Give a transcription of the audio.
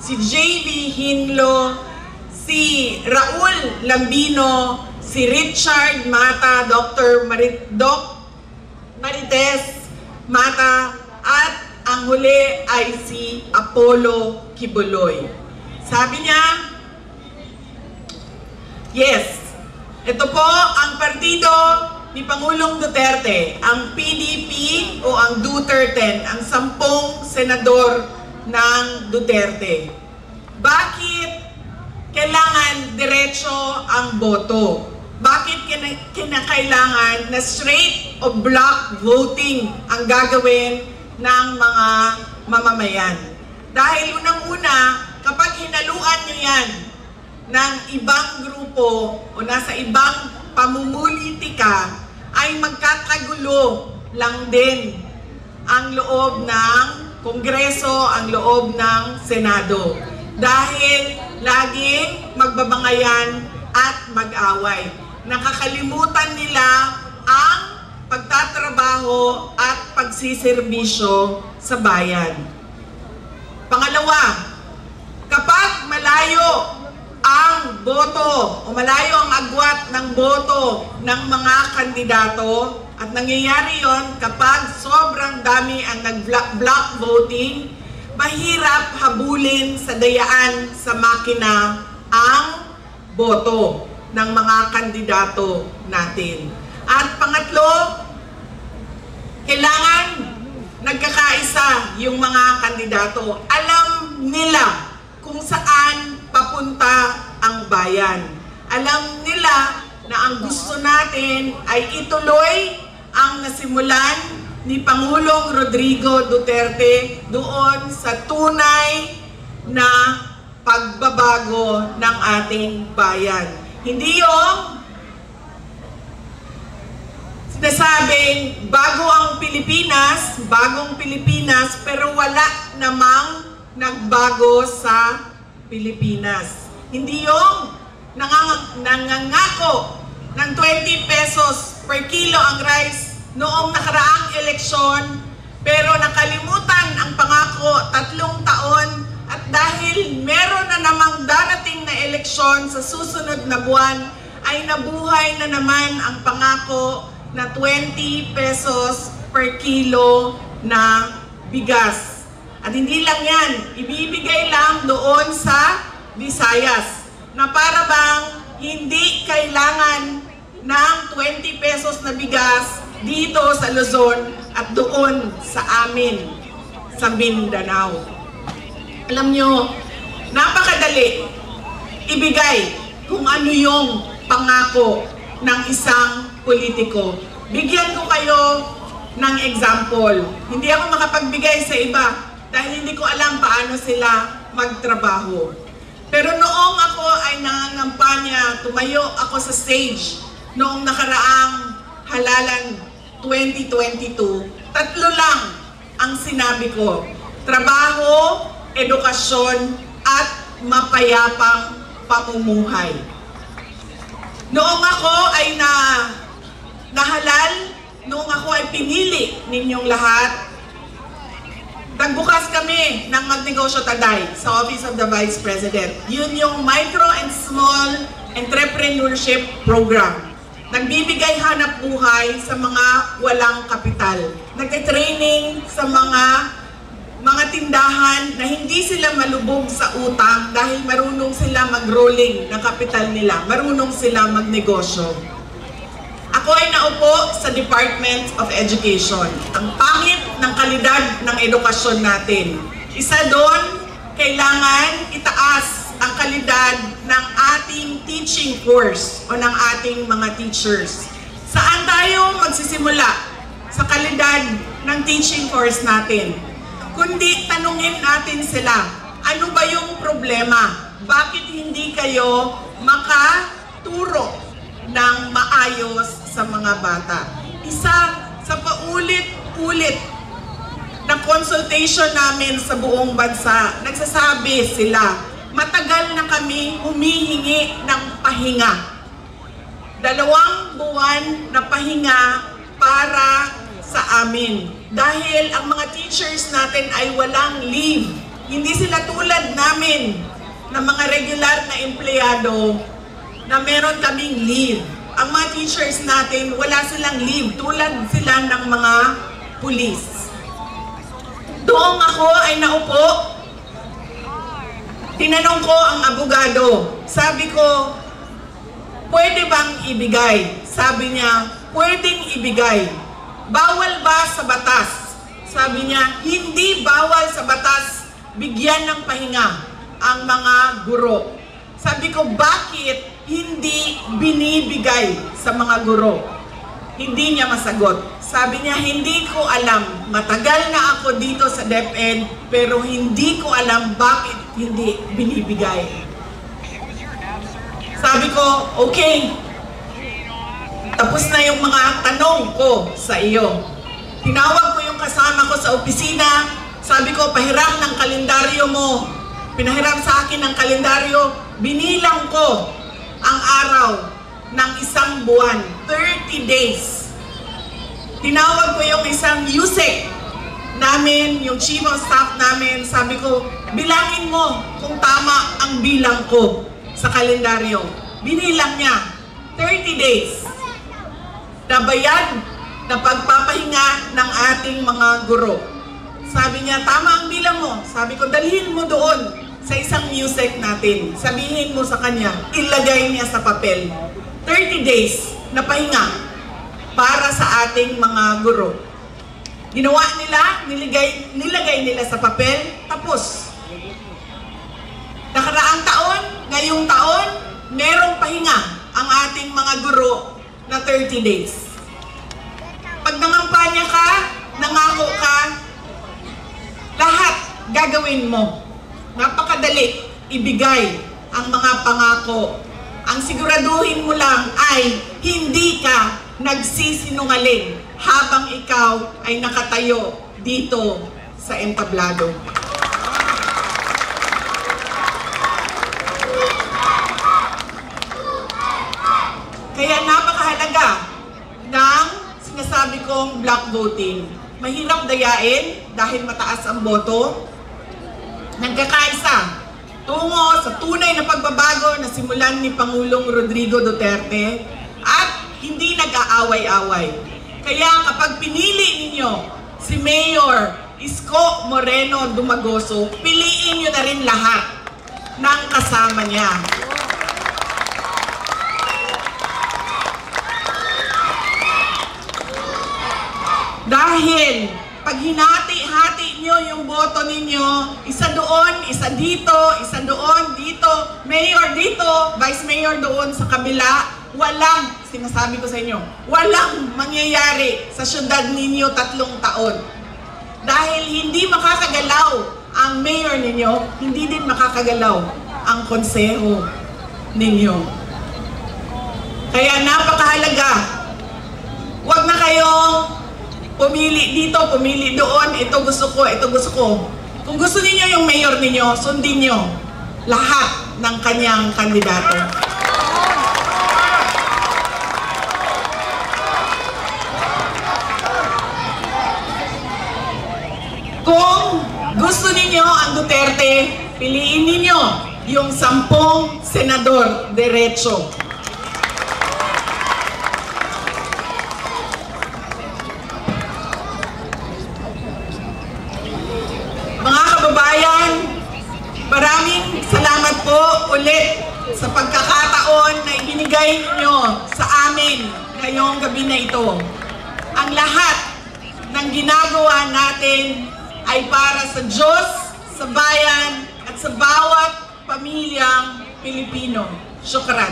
si JV Hinlo, si Raul Lambino, si Richard Mata, Dr. Marites Mata, at ang huli ay si Apollo Kibuloy. Sabi niya, yes, ito po ang partido ni Pangulong Duterte, ang PDP o ang Duterte, ang 10 senador ng Duterte. Bakit kailangan diretso ang boto? Bakit kinakailangan na straight o block voting ang gagawin ng mga mamamayan? Dahil unang-una, kapag hinaluan nyo yan ng ibang grupo o nasa ibang pamumulitika, ay magkakagulo lang din ang loob ng Kongreso, ang loob ng Senado. Dahil laging magbabangayan at mag-away. Nakakalimutan nila ang pagtatrabaho at pagsiservisyo sa bayan. Pangalawa, kapag malayo ang boto o malayo ang agwat ng boto ng mga kandidato, at nangyayari yon kapag sobrang dami ang nag-block voting, mahirap habulin sa dayaan sa makina ang boto ng mga kandidato natin. At pangatlo, kailangan nagkakaisa yung mga kandidato. Alam nila kung saan papunta ang bayan. Alam nila na ang gusto natin ay ituloy ang nasimulan ni Pangulong Rodrigo Duterte doon sa tunay na pagbabago ng ating bayan. Hindi yung sinasabing bago ang Pilipinas, bagong Pilipinas, pero wala namang nagbago sa Pilipinas. Hindi yung nangangako ng 20 pesos per kilo ang rice noong nakaraang eleksyon, pero nakalimutan ang pangako 3 taon, at dahil meron na namang darating na eleksyon sa susunod na buwan, ay nabuhay na naman ang pangako na 20 pesos per kilo na bigas. At hindi lang yan, ibibigay lang doon sa Visayas, na para bang hindi kailangan ng 20 pesos na bigas dito sa Luzon at doon sa amin sa Mindanao. Alam nyo, napakadali ibigay kung ano yung pangako ng isang politiko. Bigyan ko kayo ng example. Hindi ako makapagbigay sa iba dahil hindi ko alam paano sila magtrabaho. Pero noong ako ay nangangampanya, tumayo ako sa stage noong nakaraang halalan 2022, 3 lang ang sinabi ko: trabaho, edukasyon, at mapayapang pamumuhay. Noong ako ay nahalal, noong ako ay pinili ninyong lahat, nagbukas kami ng Magnegosyo Taday sa Office of the Vice President. Yun yung Micro and Small Entrepreneurship Program. Nagbibigay hanap buhay sa mga walang kapital. Nagte-training sa mga tindahan na hindi sila malubog sa utang dahil marunong sila mag-rolling ng kapital nila. Marunong sila magnegosyo. Ako ay naupo sa Department of Education. Ang pangit ng kalidad ng edukasyon natin. Isa doon, kailangan itaas ang kalidad ng ating teaching course o ng ating mga teachers. Saan tayo magsisimula sa kalidad ng teaching course natin? Kundi tanungin natin sila, ano ba yung problema? Bakit hindi kayo makaturo ng maayos sa mga bata? Isa sa paulit-ulit na consultation namin sa buong bansa, nagsasabi sila, matagal na kami humihingi ng pahinga. 2 buwan na pahinga para sa amin. Dahil ang mga teachers natin ay walang leave Hindi sila tulad namin na mga regular na empleyado na meron kaming leave. Ang mga teachers natin, wala silang leave, tulad sila ng mga pulis. Doon ako ay naupo, tinanong ko ang abogado, sabi ko, pwede bang ibigay? Sabi niya, pwedeng ibigay. Bawal ba sa batas? Sabi niya, hindi bawal sa batas bigyan ng pahinga ang mga guro. Sabi ko, bakit hindi binibigay sa mga guro? Hindi niya masagot. Sabi niya, hindi ko alam. Matagal na ako dito sa DepEd, pero hindi ko alam bakit hindi binibigay. Sabi ko, okay. Tapos na yung mga tanong ko sa iyo. Tinawag ko yung kasama ko sa opisina. Sabi ko, pahiram ng kalendaryo mo. Pinahiram sa akin ng kalendaryo. Binilang ko ang araw ng isang buwan. 30 days. Tinawag ko yung isang USEC namin, yung chief of staff namin. Sabi ko, bilangin mo kung tama ang bilang ko sa kalendaryo. Binilang niya. 30 days. Nabayad na pagpapahinga ng ating mga guro. Sabi niya, tama ang bilang mo. Sabi ko, dalhin mo doon sa isang USEC natin. Sabihin mo sa kanya, ilagay niya sa papel. 30 days na pahinga para sa ating mga guro. Ginawa nila, nilagay nila sa papel, tapos. Nakaraang taon, ngayong taon, merong pahinga ang ating mga guro na 30 days. Pag nangampanya ka, nangako ka, lahat gagawin mo. Napakadali ibigay ang mga pangako. Ang siguraduhin mo lang ay hindi ka nagsisinungaling habang ikaw ay nakatayo dito sa entablado. Kaya napakahalaga ng sinasabi kong block voting. Mahirap dayain dahil mataas ang boto. Nagkakaisa tungo sa tunay na pagbabago na simulan ni Pangulong Rodrigo Duterte at hindi nag-aaway-away. Kaya kapag pinili ninyo si Mayor Isko Moreno Dumagoso, piliin nyo na rin lahat ng kasama niya. Dahil pag hinati-hati nyo yung boto ninyo, isa doon, isa dito, isa doon, dito, mayor dito, vice mayor doon sa kabila, walang, sinasabi ko sa inyo, walang mangyayari sa syudad ninyo 3 taon. Dahil hindi makakagalaw ang mayor ninyo, hindi din makakagalaw ang konseho ninyo. Kaya napakahalaga, huwag na kayong pumili dito, pumili doon, ito gusto ko, ito gusto ko. Kung gusto niyo yung mayor ninyo, sundin niyo lahat ng kanyang kandidato. Kung gusto niyo ang Duterte, piliin niyo yung 10 senador derecho. Maraming salamat po ulit sa pagkakataon na ibinigay niyo sa amin ngayong gabi na ito. Ang lahat ng ginagawa natin ay para sa Diyos, sa bayan, at sa bawat pamilyang Pilipino. Syukran.